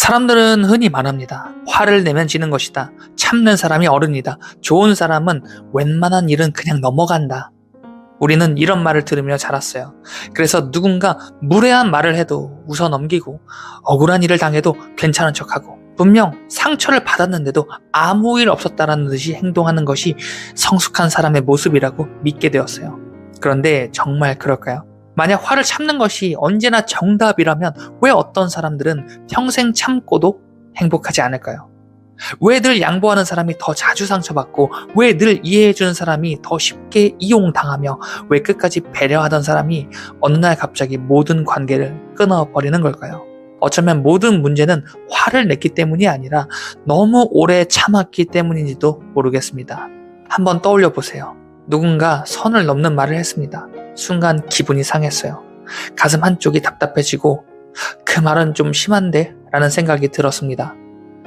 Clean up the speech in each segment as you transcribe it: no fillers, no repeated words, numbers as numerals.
사람들은 흔히 말합니다. 화를 내면 지는 것이다. 참는 사람이 어른이다. 좋은 사람은 웬만한 일은 그냥 넘어간다. 우리는 이런 말을 들으며 자랐어요. 그래서 누군가 무례한 말을 해도 웃어 넘기고 억울한 일을 당해도 괜찮은 척하고 분명 상처를 받았는데도 아무 일 없었다라는 듯이 행동하는 것이 성숙한 사람의 모습이라고 믿게 되었어요. 그런데 정말 그럴까요? 만약 화를 참는 것이 언제나 정답이라면 왜 어떤 사람들은 평생 참고도 행복하지 않을까요? 왜 늘 양보하는 사람이 더 자주 상처받고 왜 늘 이해해주는 사람이 더 쉽게 이용당하며 왜 끝까지 배려하던 사람이 어느 날 갑자기 모든 관계를 끊어버리는 걸까요? 어쩌면 모든 문제는 화를 냈기 때문이 아니라 너무 오래 참았기 때문인지도 모르겠습니다. 한번 떠올려 보세요. 누군가 선을 넘는 말을 했습니다. 순간 기분이 상했어요. 가슴 한쪽이 답답해지고 그 말은 좀 심한데? 라는 생각이 들었습니다.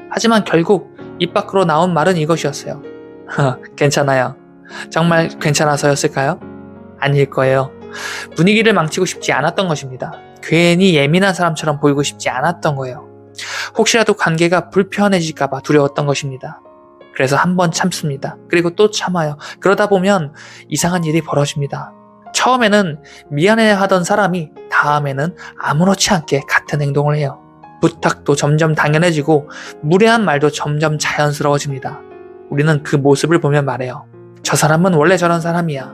하지만 결국 입 밖으로 나온 말은 이것이었어요. 괜찮아요. 정말 괜찮아서였을까요? 아닐 거예요. 분위기를 망치고 싶지 않았던 것입니다. 괜히 예민한 사람처럼 보이고 싶지 않았던 거예요. 혹시라도 관계가 불편해질까봐 두려웠던 것입니다. 그래서 한번 참습니다. 그리고 또 참아요. 그러다 보면 이상한 일이 벌어집니다. 처음에는 미안해하던 사람이 다음에는 아무렇지 않게 같은 행동을 해요. 부탁도 점점 당연해지고 무례한 말도 점점 자연스러워집니다. 우리는 그 모습을 보면 말해요. 저 사람은 원래 저런 사람이야.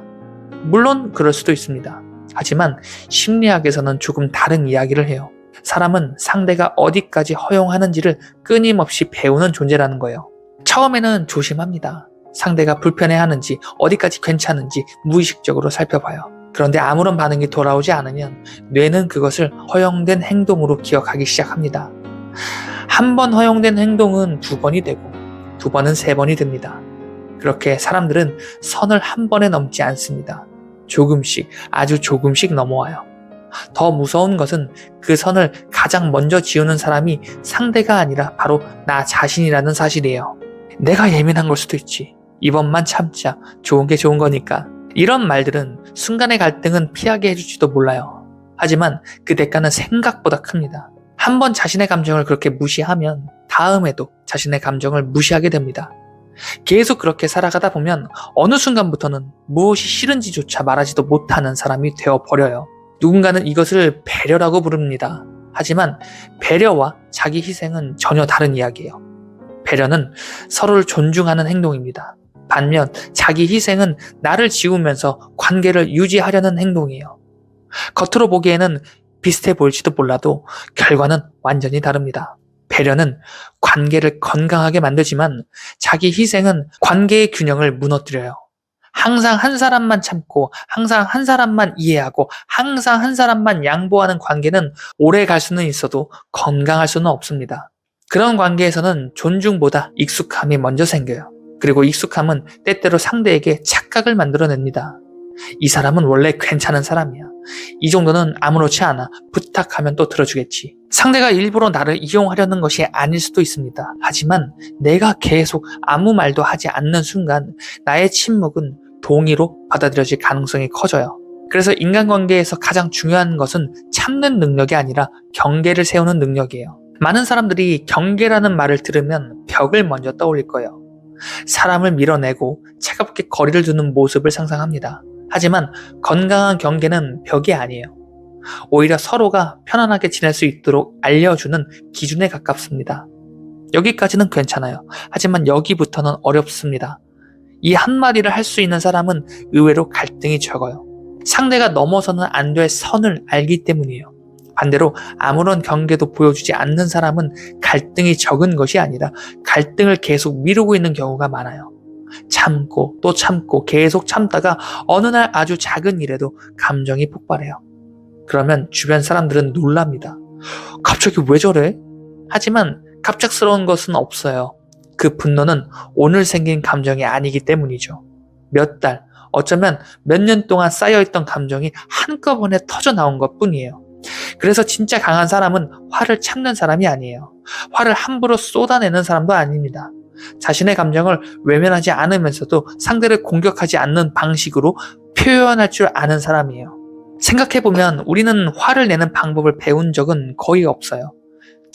물론 그럴 수도 있습니다. 하지만 심리학에서는 조금 다른 이야기를 해요. 사람은 상대가 어디까지 허용하는지를 끊임없이 배우는 존재라는 거예요. 처음에는 조심합니다. 상대가 불편해하는지 어디까지 괜찮은지 무의식적으로 살펴봐요. 그런데 아무런 반응이 돌아오지 않으면 뇌는 그것을 허용된 행동으로 기억하기 시작합니다. 한 번 허용된 행동은 2번이 되고 2번은 3번이 됩니다. 그렇게 사람들은 선을 한 번에 넘지 않습니다. 조금씩, 아주 조금씩 넘어와요. 더 무서운 것은 그 선을 가장 먼저 지우는 사람이 상대가 아니라 바로 나 자신이라는 사실이에요. 내가 예민한 걸 수도 있지. 이번만 참자. 좋은 게 좋은 거니까. 이런 말들은 순간의 갈등은 피하게 해줄지도 몰라요. 하지만 그 대가는 생각보다 큽니다. 한 번 자신의 감정을 그렇게 무시하면 다음에도 자신의 감정을 무시하게 됩니다. 계속 그렇게 살아가다 보면 어느 순간부터는 무엇이 싫은지조차 말하지도 못하는 사람이 되어버려요. 누군가는 이것을 배려라고 부릅니다. 하지만 배려와 자기 희생은 전혀 다른 이야기예요. 배려는 서로를 존중하는 행동입니다. 반면 자기 희생은 나를 지우면서 관계를 유지하려는 행동이에요. 겉으로 보기에는 비슷해 보일지도 몰라도 결과는 완전히 다릅니다. 배려는 관계를 건강하게 만들지만 자기 희생은 관계의 균형을 무너뜨려요. 항상 한 사람만 참고 항상 한 사람만 이해하고 항상 한 사람만 양보하는 관계는 오래 갈 수는 있어도 건강할 수는 없습니다. 그런 관계에서는 존중보다 익숙함이 먼저 생겨요. 그리고 익숙함은 때때로 상대에게 착각을 만들어냅니다. 이 사람은 원래 괜찮은 사람이야. 이 정도는 아무렇지 않아. 부탁하면 또 들어주겠지. 상대가 일부러 나를 이용하려는 것이 아닐 수도 있습니다. 하지만 내가 계속 아무 말도 하지 않는 순간 나의 침묵은 동의로 받아들여질 가능성이 커져요. 그래서 인간관계에서 가장 중요한 것은 참는 능력이 아니라 경계를 세우는 능력이에요. 많은 사람들이 경계라는 말을 들으면 벽을 먼저 떠올릴 거예요. 사람을 밀어내고 차갑게 거리를 두는 모습을 상상합니다. 하지만 건강한 경계는 벽이 아니에요. 오히려 서로가 편안하게 지낼 수 있도록 알려주는 기준에 가깝습니다. 여기까지는 괜찮아요. 하지만 여기부터는 어렵습니다. 이 한마디를 할 수 있는 사람은 의외로 갈등이 적어요. 상대가 넘어서는 안 될 선을 알기 때문이에요. 반대로 아무런 경계도 보여주지 않는 사람은 갈등이 적은 것이 아니라 갈등을 계속 미루고 있는 경우가 많아요. 참고 또 참고 계속 참다가 어느 날 아주 작은 일에도 감정이 폭발해요. 그러면 주변 사람들은 놀랍니다. 갑자기 왜 저래? 하지만 갑작스러운 것은 없어요. 그 분노는 오늘 생긴 감정이 아니기 때문이죠. 몇 달, 어쩌면 몇 년 동안 쌓여있던 감정이 한꺼번에 터져 나온 것 뿐이에요. 그래서 진짜 강한 사람은 화를 참는 사람이 아니에요. 화를 함부로 쏟아내는 사람도 아닙니다. 자신의 감정을 외면하지 않으면서도 상대를 공격하지 않는 방식으로 표현할 줄 아는 사람이에요. 생각해보면 우리는 화를 내는 방법을 배운 적은 거의 없어요.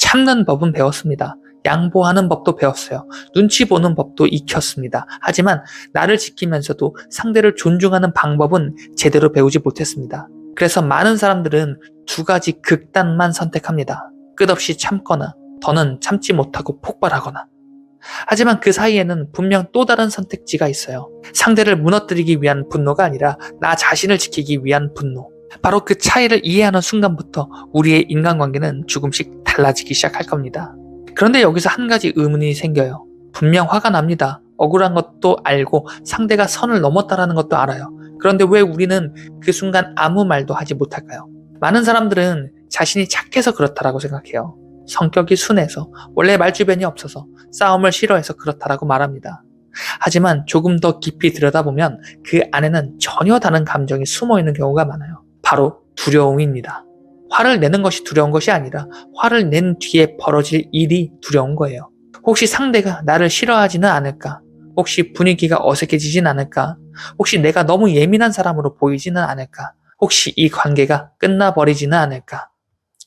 참는 법은 배웠습니다. 양보하는 법도 배웠어요. 눈치 보는 법도 익혔습니다. 하지만 나를 지키면서도 상대를 존중하는 방법은 제대로 배우지 못했습니다. 그래서 많은 사람들은 두 가지 극단만 선택합니다. 끝없이 참거나 더는 참지 못하고 폭발하거나. 하지만 그 사이에는 분명 또 다른 선택지가 있어요. 상대를 무너뜨리기 위한 분노가 아니라 나 자신을 지키기 위한 분노. 바로 그 차이를 이해하는 순간부터 우리의 인간관계는 조금씩 달라지기 시작할 겁니다. 그런데 여기서 한 가지 의문이 생겨요. 분명 화가 납니다. 억울한 것도 알고 상대가 선을 넘었다라는 것도 알아요. 그런데 왜 우리는 그 순간 아무 말도 하지 못할까요? 많은 사람들은 자신이 착해서 그렇다라고 생각해요. 성격이 순해서, 원래 말주변이 없어서, 싸움을 싫어해서 그렇다라고 말합니다. 하지만 조금 더 깊이 들여다보면 그 안에는 전혀 다른 감정이 숨어있는 경우가 많아요. 바로 두려움입니다. 화를 내는 것이 두려운 것이 아니라 화를 낸 뒤에 벌어질 일이 두려운 거예요. 혹시 상대가 나를 싫어하지는 않을까? 혹시 분위기가 어색해지진 않을까? 혹시 내가 너무 예민한 사람으로 보이지는 않을까? 혹시 이 관계가 끝나버리지는 않을까?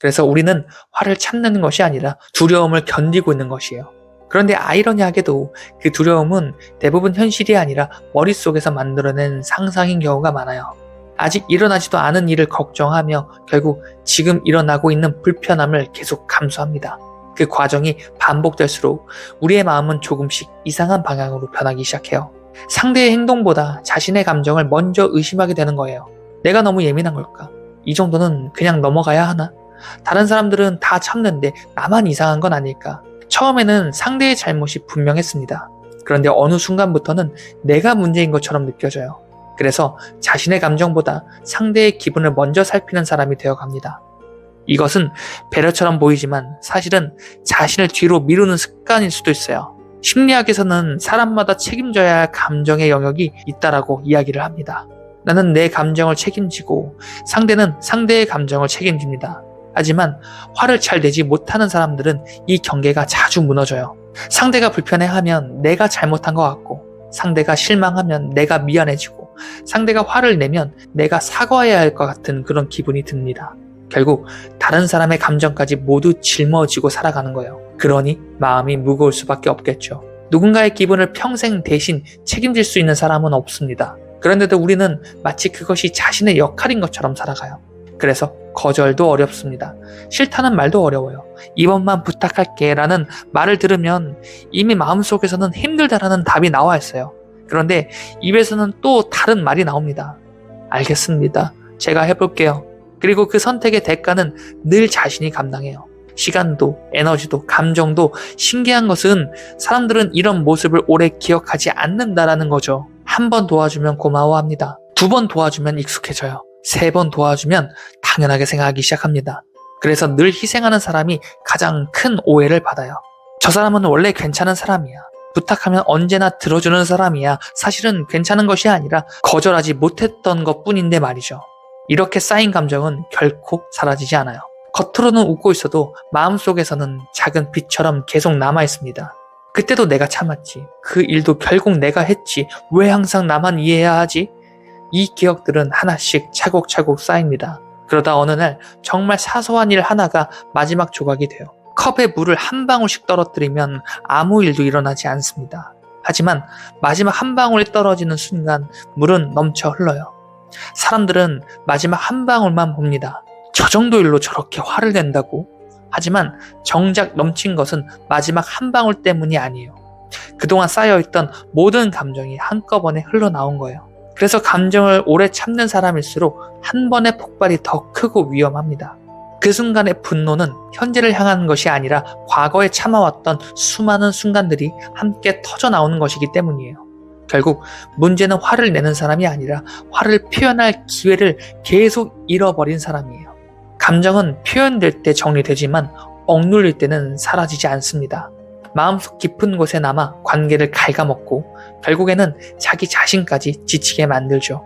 그래서 우리는 화를 참는 것이 아니라 두려움을 견디고 있는 것이에요. 그런데 아이러니하게도 그 두려움은 대부분 현실이 아니라 머릿속에서 만들어낸 상상인 경우가 많아요. 아직 일어나지도 않은 일을 걱정하며 결국 지금 일어나고 있는 불편함을 계속 감수합니다. 그 과정이 반복될수록 우리의 마음은 조금씩 이상한 방향으로 변하기 시작해요. 상대의 행동보다 자신의 감정을 먼저 의심하게 되는 거예요. 내가 너무 예민한 걸까? 이 정도는 그냥 넘어가야 하나? 다른 사람들은 다 참는데 나만 이상한 건 아닐까? 처음에는 상대의 잘못이 분명했습니다. 그런데 어느 순간부터는 내가 문제인 것처럼 느껴져요. 그래서 자신의 감정보다 상대의 기분을 먼저 살피는 사람이 되어갑니다. 이것은 배려처럼 보이지만 사실은 자신을 뒤로 미루는 습관일 수도 있어요. 심리학에서는 사람마다 책임져야 할 감정의 영역이 있다라고 이야기를 합니다. 나는 내 감정을 책임지고 상대는 상대의 감정을 책임집니다. 하지만 화를 잘 내지 못하는 사람들은 이 경계가 자주 무너져요. 상대가 불편해하면 내가 잘못한 것 같고, 상대가 실망하면 내가 미안해지고, 상대가 화를 내면 내가 사과해야 할 것 같은 그런 기분이 듭니다. 결국 다른 사람의 감정까지 모두 짊어지고 살아가는 거예요. 그러니 마음이 무거울 수밖에 없겠죠. 누군가의 기분을 평생 대신 책임질 수 있는 사람은 없습니다. 그런데도 우리는 마치 그것이 자신의 역할인 것처럼 살아가요. 그래서 거절도 어렵습니다. 싫다는 말도 어려워요. 이번만 부탁할게 라는 말을 들으면 이미 마음속에서는 힘들다라는 답이 나와 있어요. 그런데 입에서는 또 다른 말이 나옵니다. 알겠습니다. 제가 해볼게요. 그리고 그 선택의 대가는 늘 자신이 감당해요. 시간도, 에너지도, 감정도. 신기한 것은 사람들은 이런 모습을 오래 기억하지 않는다라는 거죠. 한 번 도와주면 고마워합니다. 2번 도와주면 익숙해져요. 3번 도와주면 당연하게 생각하기 시작합니다. 그래서 늘 희생하는 사람이 가장 큰 오해를 받아요. 저 사람은 원래 괜찮은 사람이야. 부탁하면 언제나 들어주는 사람이야. 사실은 괜찮은 것이 아니라 거절하지 못했던 것뿐인데 말이죠. 이렇게 쌓인 감정은 결코 사라지지 않아요. 겉으로는 웃고 있어도 마음속에서는 작은 빛처럼 계속 남아있습니다. 그때도 내가 참았지. 그 일도 결국 내가 했지. 왜 항상 나만 이해해야 하지? 이 기억들은 하나씩 차곡차곡 쌓입니다. 그러다 어느 날 정말 사소한 일 하나가 마지막 조각이 돼요. 컵에 물을 한 방울씩 떨어뜨리면 아무 일도 일어나지 않습니다. 하지만 마지막 한 방울이 떨어지는 순간 물은 넘쳐 흘러요. 사람들은 마지막 한 방울만 봅니다. 저 정도 일로 저렇게 화를 낸다고? 하지만 정작 넘친 것은 마지막 한 방울 때문이 아니에요. 그동안 쌓여있던 모든 감정이 한꺼번에 흘러나온 거예요. 그래서 감정을 오래 참는 사람일수록 한 번의 폭발이 더 크고 위험합니다. 그 순간의 분노는 현재를 향한 것이 아니라 과거에 참아왔던 수많은 순간들이 함께 터져나오는 것이기 때문이에요. 결국 문제는 화를 내는 사람이 아니라 화를 표현할 기회를 계속 잃어버린 사람이에요. 감정은 표현될 때 정리되지만 억눌릴 때는 사라지지 않습니다. 마음속 깊은 곳에 남아 관계를 갉아먹고 결국에는 자기 자신까지 지치게 만들죠.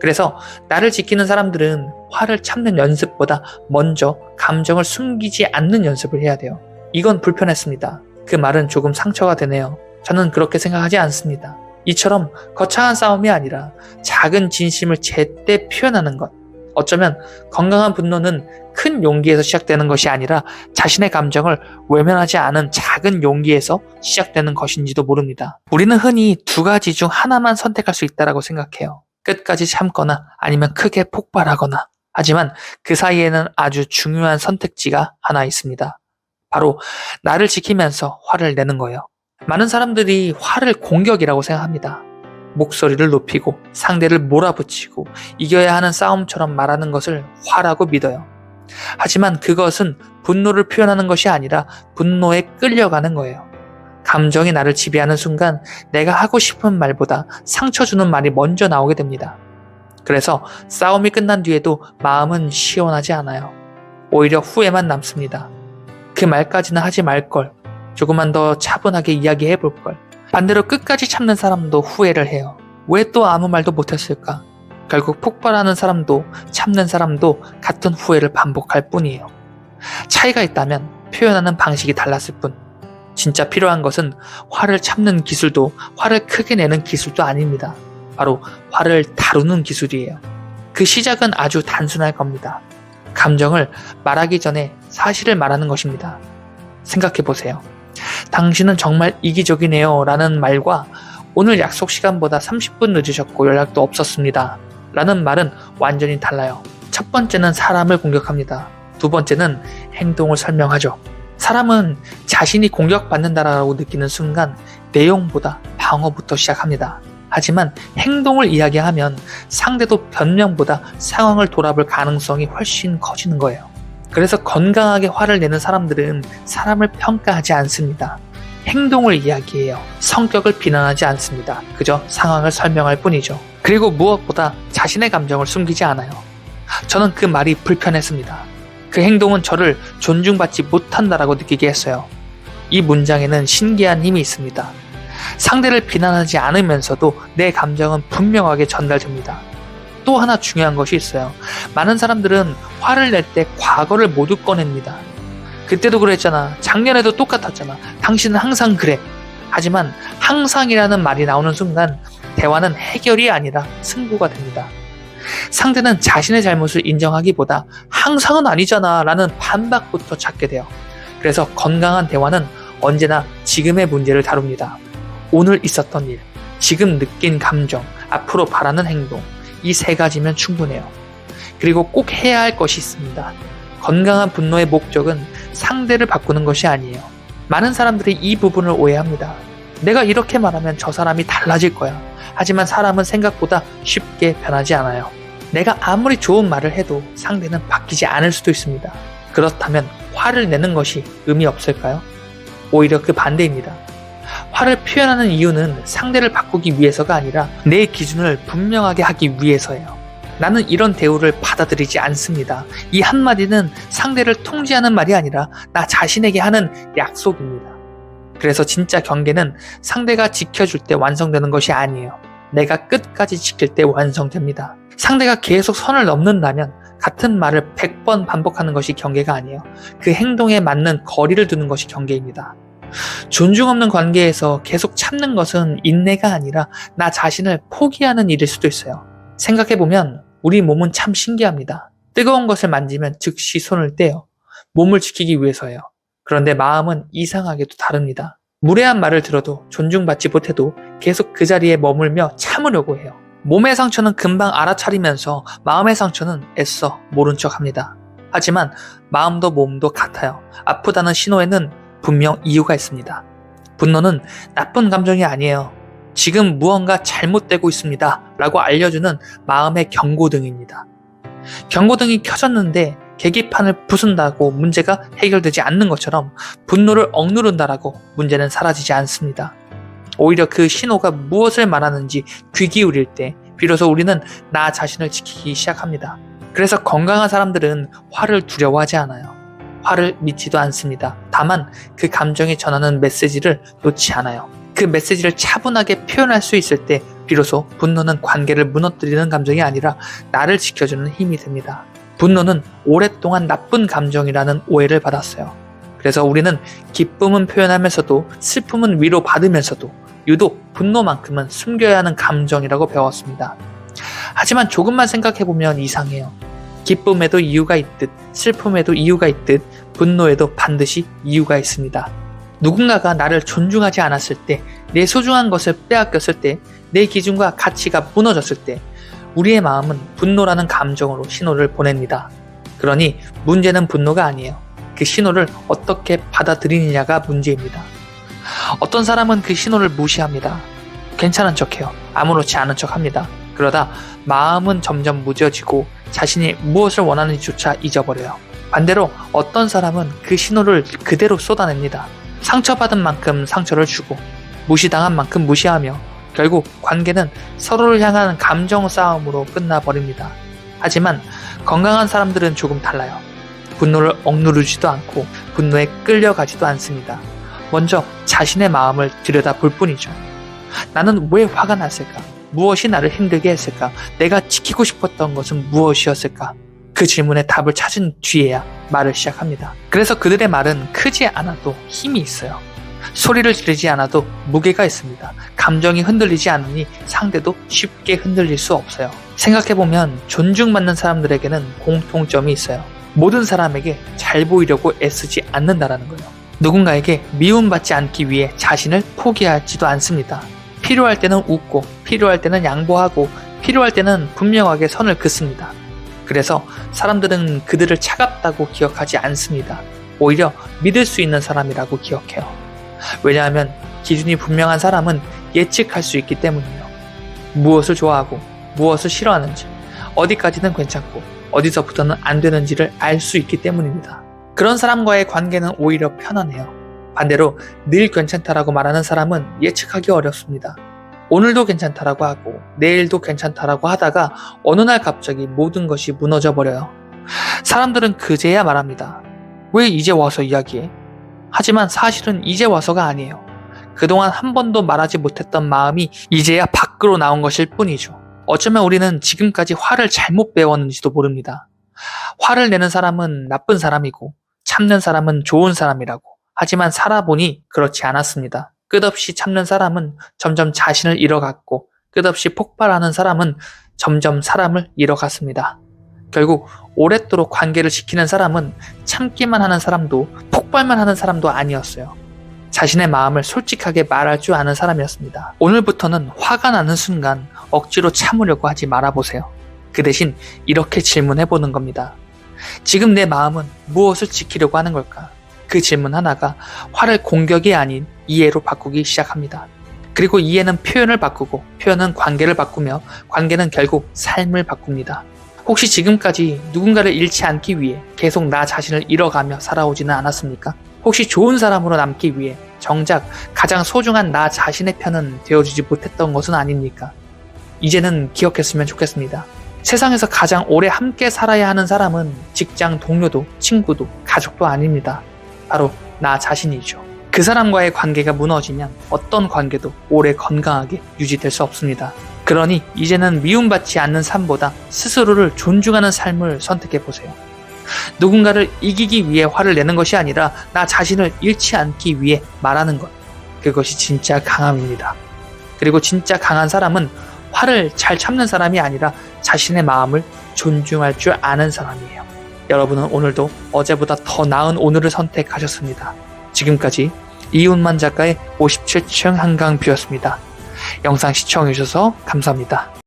그래서 나를 지키는 사람들은 화를 참는 연습보다 먼저 감정을 숨기지 않는 연습을 해야 돼요. 이건 불편했습니다. 그 말은 조금 상처가 되네요. 저는 그렇게 생각하지 않습니다. 이처럼 거창한 싸움이 아니라 작은 진심을 제때 표현하는 것, 어쩌면 건강한 분노는 큰 용기에서 시작되는 것이 아니라 자신의 감정을 외면하지 않은 작은 용기에서 시작되는 것인지도 모릅니다. 우리는 흔히 두 가지 중 하나만 선택할 수 있다고 생각해요. 끝까지 참거나 아니면 크게 폭발하거나. 하지만 그 사이에는 아주 중요한 선택지가 하나 있습니다. 바로 나를 지키면서 화를 내는 거예요. 많은 사람들이 화를 공격이라고 생각합니다. 목소리를 높이고 상대를 몰아붙이고 이겨야 하는 싸움처럼 말하는 것을 화라고 믿어요. 하지만 그것은 분노를 표현하는 것이 아니라 분노에 끌려가는 거예요. 감정이 나를 지배하는 순간 내가 하고 싶은 말보다 상처 주는 말이 먼저 나오게 됩니다. 그래서 싸움이 끝난 뒤에도 마음은 시원하지 않아요. 오히려 후회만 남습니다. 그 말까지는 하지 말걸. 조금만 더 차분하게 이야기해 볼걸. 반대로 끝까지 참는 사람도 후회를 해요. 왜 또 아무 말도 못했을까? 결국 폭발하는 사람도 참는 사람도 같은 후회를 반복할 뿐이에요. 차이가 있다면 표현하는 방식이 달랐을 뿐. 진짜 필요한 것은 화를 참는 기술도 화를 크게 내는 기술도 아닙니다. 바로 화를 다루는 기술이에요. 그 시작은 아주 단순할 겁니다. 감정을 말하기 전에 사실을 말하는 것입니다. 생각해 보세요. 당신은 정말 이기적이네요 라는 말과 오늘 약속 시간보다 30분 늦으셨고 연락도 없었습니다 라는 말은 완전히 달라요. 첫 번째는 사람을 공격합니다. 두 번째는 행동을 설명하죠. 사람은 자신이 공격받는다라고 느끼는 순간 내용보다 방어부터 시작합니다. 하지만 행동을 이야기하면 상대도 변명보다 상황을 돌아볼 가능성이 훨씬 커지는 거예요. 그래서 건강하게 화를 내는 사람들은 사람을 평가하지 않습니다. 행동을 이야기해요. 성격을 비난하지 않습니다. 그저 상황을 설명할 뿐이죠. 그리고 무엇보다 자신의 감정을 숨기지 않아요. 저는 그 말이 불편했습니다. 그 행동은 저를 존중받지 못한다라고 느끼게 했어요. 이 문장에는 신기한 힘이 있습니다. 상대를 비난하지 않으면서도 내 감정은 분명하게 전달됩니다. 또 하나 중요한 것이 있어요. 많은 사람들은 화를 낼 때 과거를 모두 꺼냅니다. 그때도 그랬잖아. 작년에도 똑같았잖아. 당신은 항상 그래. 하지만 항상이라는 말이 나오는 순간 대화는 해결이 아니라 승부가 됩니다. 상대는 자신의 잘못을 인정하기보다 항상은 아니잖아 라는 반박부터 찾게 돼요. 그래서 건강한 대화는 언제나 지금의 문제를 다룹니다. 오늘 있었던 일, 지금 느낀 감정, 앞으로 바라는 행동, 이 세 가지면 충분해요. 그리고 꼭 해야 할 것이 있습니다. 건강한 분노의 목적은 상대를 바꾸는 것이 아니에요. 많은 사람들이 이 부분을 오해합니다. 내가 이렇게 말하면 저 사람이 달라질 거야. 하지만 사람은 생각보다 쉽게 변하지 않아요. 내가 아무리 좋은 말을 해도 상대는 바뀌지 않을 수도 있습니다. 그렇다면 화를 내는 것이 의미 없을까요? 오히려 그 반대입니다. 화를 표현하는 이유는 상대를 바꾸기 위해서가 아니라 내 기준을 분명하게 하기 위해서예요. 나는 이런 대우를 받아들이지 않습니다. 이 한마디는 상대를 통제하는 말이 아니라 나 자신에게 하는 약속입니다. 그래서 진짜 경계는 상대가 지켜줄 때 완성되는 것이 아니에요. 내가 끝까지 지킬 때 완성됩니다. 상대가 계속 선을 넘는다면 같은 말을 100번 반복하는 것이 경계가 아니에요. 그 행동에 맞는 거리를 두는 것이 경계입니다. 존중 없는 관계에서 계속 참는 것은 인내가 아니라 나 자신을 포기하는 일일 수도 있어요. 생각해보면 우리 몸은 참 신기합니다. 뜨거운 것을 만지면 즉시 손을 떼요. 몸을 지키기 위해서예요. 그런데 마음은 이상하게도 다릅니다. 무례한 말을 들어도 존중받지 못해도 계속 그 자리에 머물며 참으려고 해요. 몸의 상처는 금방 알아차리면서 마음의 상처는 애써 모른 척합니다. 하지만 마음도 몸도 같아요. 아프다는 신호에는 분명 이유가 있습니다. 분노는 나쁜 감정이 아니에요. 지금 무언가 잘못되고 있습니다 라고 알려주는 마음의 경고등입니다. 경고등이 켜졌는데 계기판을 부순다고 문제가 해결되지 않는 것처럼 분노를 억누른다라고 문제는 사라지지 않습니다. 오히려 그 신호가 무엇을 말하는지 귀 기울일 때 비로소 우리는 나 자신을 지키기 시작합니다. 그래서 건강한 사람들은 화를 두려워하지 않아요. 화를 믿지도 않습니다. 다만 그 감정이 전하는 메시지를 놓지 않아요. 그 메시지를 차분하게 표현할 수 있을 때 비로소 분노는 관계를 무너뜨리는 감정이 아니라 나를 지켜주는 힘이 됩니다. 분노는 오랫동안 나쁜 감정이라는 오해를 받았어요. 그래서 우리는 기쁨은 표현하면서도 슬픔은 위로받으면서도 유독 분노만큼은 숨겨야 하는 감정이라고 배웠습니다. 하지만 조금만 생각해보면 이상해요. 기쁨에도 이유가 있듯 슬픔에도 이유가 있듯 분노에도 반드시 이유가 있습니다. 누군가가 나를 존중하지 않았을 때, 내 소중한 것을 빼앗겼을 때, 내 기준과 가치가 무너졌을 때 우리의 마음은 분노라는 감정으로 신호를 보냅니다. 그러니 문제는 분노가 아니에요. 그 신호를 어떻게 받아들이느냐가 문제입니다. 어떤 사람은 그 신호를 무시합니다. 괜찮은 척해요. 아무렇지 않은 척합니다. 그러다 마음은 점점 무뎌지고 자신이 무엇을 원하는지조차 잊어버려요. 반대로 어떤 사람은 그 신호를 그대로 쏟아냅니다. 상처받은 만큼 상처를 주고 무시당한 만큼 무시하며 결국 관계는 서로를 향한 감정 싸움으로 끝나버립니다. 하지만 건강한 사람들은 조금 달라요. 분노를 억누르지도 않고 분노에 끌려가지도 않습니다. 먼저 자신의 마음을 들여다볼 뿐이죠. 나는 왜 화가 났을까? 무엇이 나를 힘들게 했을까? 내가 지키고 싶었던 것은 무엇이었을까? 그 질문에 답을 찾은 뒤에야 말을 시작합니다. 그래서 그들의 말은 크지 않아도 힘이 있어요. 소리를 지르지 않아도 무게가 있습니다. 감정이 흔들리지 않으니 상대도 쉽게 흔들릴 수 없어요. 생각해보면 존중받는 사람들에게는 공통점이 있어요. 모든 사람에게 잘 보이려고 애쓰지 않는다라는 거예요. 누군가에게 미움받지 않기 위해 자신을 포기하지도 않습니다. 필요할 때는 웃고 필요할 때는 양보하고 필요할 때는 분명하게 선을 긋습니다. 그래서 사람들은 그들을 차갑다고 기억하지 않습니다. 오히려 믿을 수 있는 사람이라고 기억해요. 왜냐하면 기준이 분명한 사람은 예측할 수 있기 때문이에요. 무엇을 좋아하고 무엇을 싫어하는지, 어디까지는 괜찮고 어디서부터는 안 되는지를 알 수 있기 때문입니다. 그런 사람과의 관계는 오히려 편안해요. 반대로 늘 괜찮다라고 말하는 사람은 예측하기 어렵습니다. 오늘도 괜찮다라고 하고 내일도 괜찮다라고 하다가 어느 날 갑자기 모든 것이 무너져 버려요. 사람들은 그제야 말합니다. 왜 이제 와서 이야기해? 하지만 사실은 이제 와서가 아니에요. 그동안 한 번도 말하지 못했던 마음이 이제야 밖으로 나온 것일 뿐이죠. 어쩌면 우리는 지금까지 화를 잘못 배웠는지도 모릅니다. 화를 내는 사람은 나쁜 사람이고 참는 사람은 좋은 사람이라고. 하지만 살아보니 그렇지 않았습니다. 끝없이 참는 사람은 점점 자신을 잃어갔고 끝없이 폭발하는 사람은 점점 사람을 잃어갔습니다. 결국 오랫도록 관계를 지키는 사람은 참기만 하는 사람도 폭발만 하는 사람도 아니었어요. 자신의 마음을 솔직하게 말할 줄 아는 사람이었습니다. 오늘부터는 화가 나는 순간 억지로 참으려고 하지 말아보세요. 그 대신 이렇게 질문해보는 겁니다. 지금 내 마음은 무엇을 지키려고 하는 걸까? 그 질문 하나가 화를 공격이 아닌 이해로 바꾸기 시작합니다. 그리고 이해는 표현을 바꾸고 표현은 관계를 바꾸며 관계는 결국 삶을 바꿉니다. 혹시 지금까지 누군가를 잃지 않기 위해 계속 나 자신을 잃어가며 살아오지는 않았습니까? 혹시 좋은 사람으로 남기 위해 정작 가장 소중한 나 자신의 편은 되어주지 못했던 것은 아닙니까? 이제는 기억했으면 좋겠습니다. 세상에서 가장 오래 함께 살아야 하는 사람은 직장 동료도 친구도 가족도 아닙니다. 바로 나 자신이죠. 그 사람과의 관계가 무너지면 어떤 관계도 오래 건강하게 유지될 수 없습니다. 그러니 이제는 미움받지 않는 삶보다 스스로를 존중하는 삶을 선택해보세요. 누군가를 이기기 위해 화를 내는 것이 아니라 나 자신을 잃지 않기 위해 말하는 것. 그것이 진짜 강함입니다. 그리고 진짜 강한 사람은 화를 잘 참는 사람이 아니라 자신의 마음을 존중할 줄 아는 사람이에요. 여러분은 오늘도 어제보다 더 나은 오늘을 선택하셨습니다. 지금까지 이훈만 작가의 57층 한강뷰였습니다. 영상 시청해주셔서 감사합니다.